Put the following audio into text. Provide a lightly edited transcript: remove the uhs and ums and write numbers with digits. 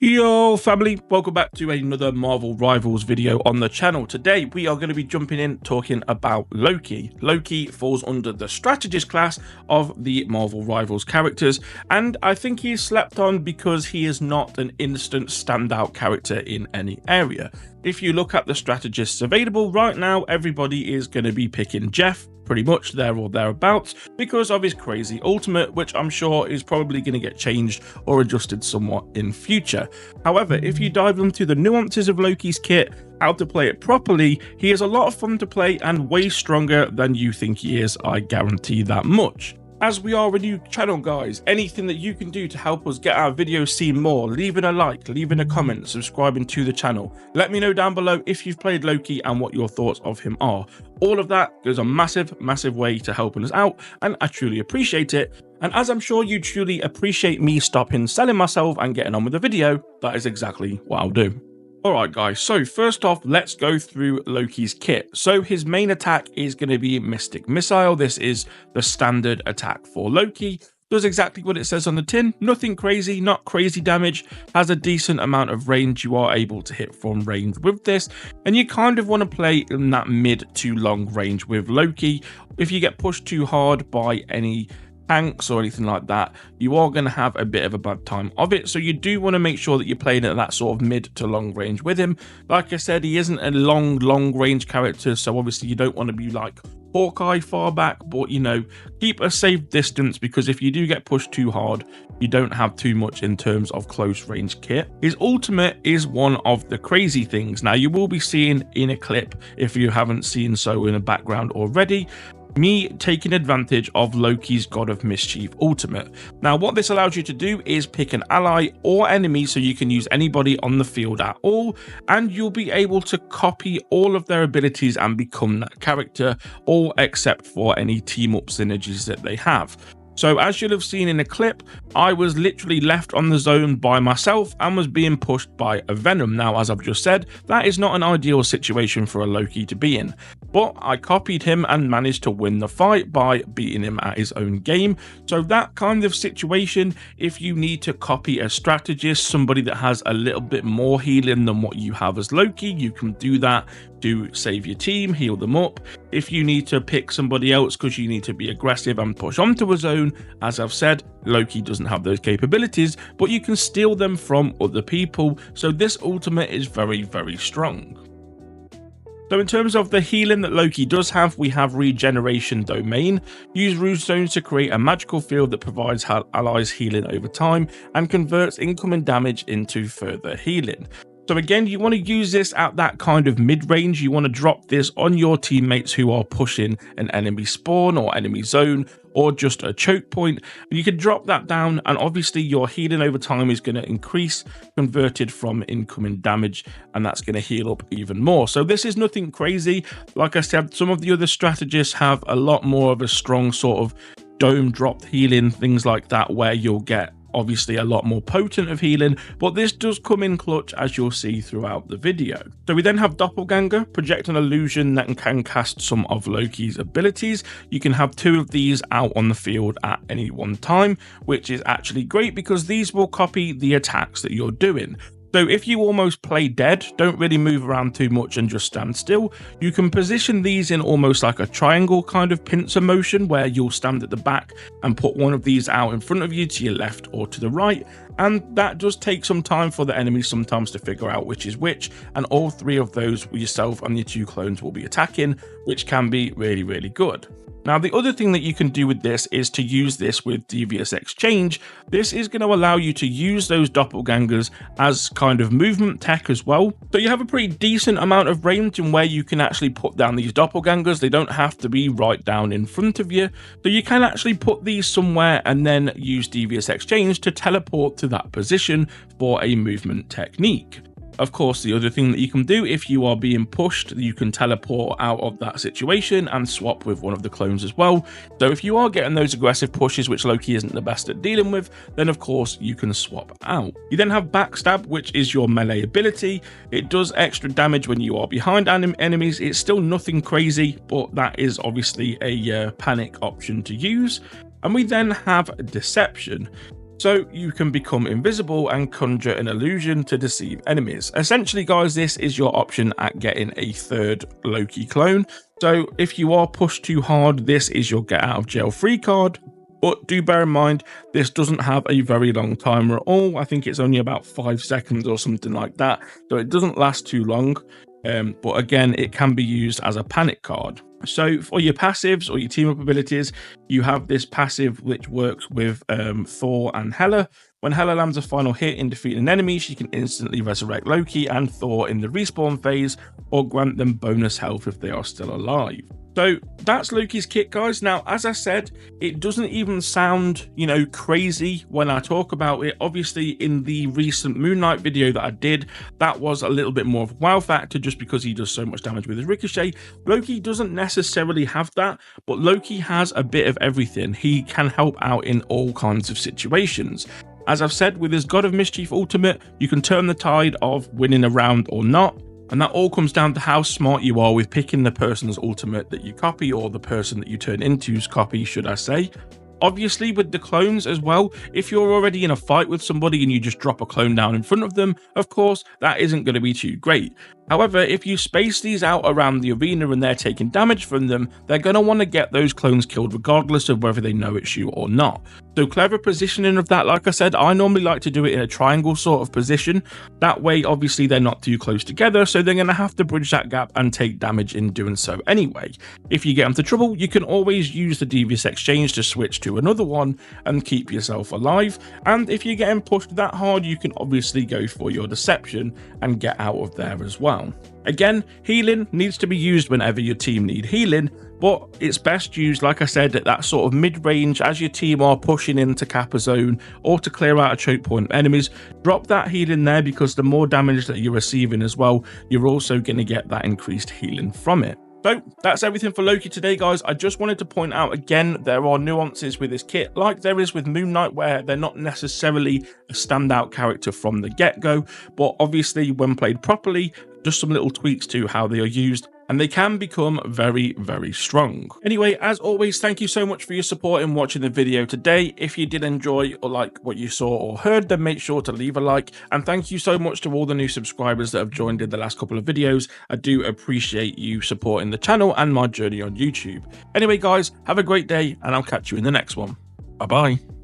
Yo family, welcome back to another Marvel Rivals video on the channel. Today we are going to be jumping in talking about Loki. Loki falls under the strategist class of the Marvel Rivals characters, and I think he's slept on because he is not an instant standout character in any area. If you look at the strategists available right now, everybody is going to be picking Jeff, pretty much there or thereabouts, because of his crazy ultimate, which I'm sure is probably going to get changed or adjusted somewhat in future. However, if you dive into the nuances of Loki's kit, how to play it properly, he is a lot of fun to play and way stronger than you think he is, I guarantee that much. As we are a new channel guys, anything that you can do to help us get our videos seen more, leaving a like, leaving a comment, subscribing to the channel. Let me know down below if you've played Loki and what your thoughts of him are. All of that goes a massive way to helping us out, and I truly appreciate it. And as I'm sure you truly appreciate me stopping selling myself and getting on with the video, that is exactly what I'll do. Alright guys, so first off, let's go through Loki's kit. So his main attack is going to be Mystic Missile. This is the standard attack for Loki. Does exactly what it says on the tin. Nothing crazy, not crazy damage. Has a decent amount of range. You are able to hit from range with this. And you kind of want to play in that mid to long range with Loki. If you get pushed too hard by any tanks or anything like that, you are going to have a bit of a bad time of it, so you do want to make sure that you're playing at that sort of mid to long range with him. Like I said, he isn't a long range character, so obviously you don't want to be like Hawkeye far back, but you know, keep a safe distance, because if you do get pushed too hard, you don't have too much in terms of close range kit. His ultimate is one of the crazy things. Now you will be seeing in a clip, if you haven't seen so in the background already, me taking advantage of Loki's God of Mischief ultimate. Now what this allows you to do is pick an ally or enemy, so you can use anybody on the field at all, and you'll be able to copy all of their abilities and become that character, all except for any team up synergies that they have. So as you'll have seen in the clip, I was literally left on the zone by myself and was being pushed by a Venom. Now, as I've just said, that is not an ideal situation for a Loki to be in. But I copied him and managed to win the fight by beating him at his own game. So that kind of situation, if you need to copy a strategist, somebody that has a little bit more healing than what you have as Loki, you can do that to save your team, heal them up. If you need to pick somebody else because you need to be aggressive and push onto a zone, as I've said, Loki doesn't have those capabilities, but you can steal them from other people. So this ultimate is very strong. So in terms of the healing that Loki does have, we have Regeneration Domain. Use Rune Stones to create a magical field that provides allies healing over time and converts incoming damage into further healing. So again, you want to use this at that kind of mid-range. You want to drop this on your teammates who are pushing an enemy spawn or enemy zone or just a choke point. You can drop that down, and obviously your healing over time is going to increase, converted from incoming damage, and that's going to heal up even more. So this is nothing crazy. Like I said, some of the other strategists have a lot more of a strong sort of dome dropped healing, things like that, where you'll get obviously a lot more potent of healing, but this does come in clutch, as you'll see throughout the video. So we then have Doppelganger, project an illusion that can cast some of Loki's abilities. You can have 2 of these out on the field at any one time, which is actually great because these will copy the attacks that you're doing. So if you almost play dead, don't really move around too much and just stand still, you can position these in almost like a triangle kind of pincer motion, where you'll stand at the back and put one of these out in front of you to your left or to the right. And that does take some time for the enemy sometimes to figure out which is which, and all 3 of those yourself and your 2 clones will be attacking, which can be really good. Now, the other thing that you can do with this is to use this with Devious Exchange. This is going to allow you to use those doppelgangers as kind of movement tech as well. So you have a pretty decent amount of range in where you can actually put down these doppelgangers. They don't have to be right down in front of you. So you can actually put these somewhere and then use Devious Exchange to teleport to that position for a movement technique. Of course, the other thing that you can do if you are being pushed, you can teleport out of that situation and swap with one of the clones as well. So if you are getting those aggressive pushes, which Loki isn't the best at dealing with, then of course you can swap out. You then have Backstab, which is your melee ability. It does extra damage when you are behind enemies. It's still nothing crazy, but that is obviously a panic option to use. And we then have Deception. so you can become invisible and conjure an illusion to deceive enemies. Essentially, guys, this is your option at getting a third Loki clone. So if you are pushed too hard, this is your get out of jail free card. But do bear in mind, this doesn't have a very long timer at all. I think it's only about 5 seconds or something like that. So it doesn't last too long. But again, it can be used as a panic card. So for your passives or your team up abilities, you have this passive which works with Thor and Hela. When Hela lands a final hit in defeating an enemy, she can instantly resurrect Loki and Thor in the respawn phase, or grant them bonus health if they are still alive. So that's Loki's kit, guys. Now, as I said, it doesn't even sound, crazy when I talk about it. Obviously, in the recent Moon Knight video that I did, that was a little bit more of a wow factor just because he does so much damage with his ricochet. Loki doesn't necessarily have that, but Loki has a bit of everything. He can help out in all kinds of situations. As I've said, with his God of Mischief ultimate, you can turn the tide of winning a round or not. And that all comes down to how smart you are with picking the person's ultimate that you copy, or the person that you turn into's copy, should I say. Obviously, with the clones as well, if you're already in a fight with somebody and you just drop a clone down in front of them, of course, that isn't going to be too great. However, if you space these out around the arena and they're taking damage from them, they're going to want to get those clones killed regardless of whether they know it's you or not. So clever positioning of that, like I said, I normally like to do it in a triangle sort of position. That way, obviously, they're not too close together, so they're going to have to bridge that gap and take damage in doing so anyway. If you get into trouble, you can always use the devious exchange to switch to another one and keep yourself alive. And if you're getting pushed that hard, you can obviously go for your deception and get out of there as well. Again, healing needs to be used whenever your team need healing, but it's best used, like I said, at that sort of mid-range as your team are pushing in to cap a zone or to clear out a choke point of enemies. Drop that healing there, because the more damage that you're receiving as well, you're also going to get that increased healing from it. So that's everything for Loki today, guys. I just wanted to point out again, there are nuances with this kit, like there is with Moon Knight, where they're not necessarily a standout character from the get-go, but obviously when played properly, just some little tweaks to how they are used, and they can become very, very strong. Anyway, as always, thank you so much for your support in watching the video today. If you did enjoy or like what you saw or heard, then make sure to leave a like. And thank you so much to all the new subscribers that have joined in the last couple of videos. I do appreciate you supporting the channel and my journey on YouTube. Anyway, guys, have a great day, and I'll catch you in the next one. Bye-bye.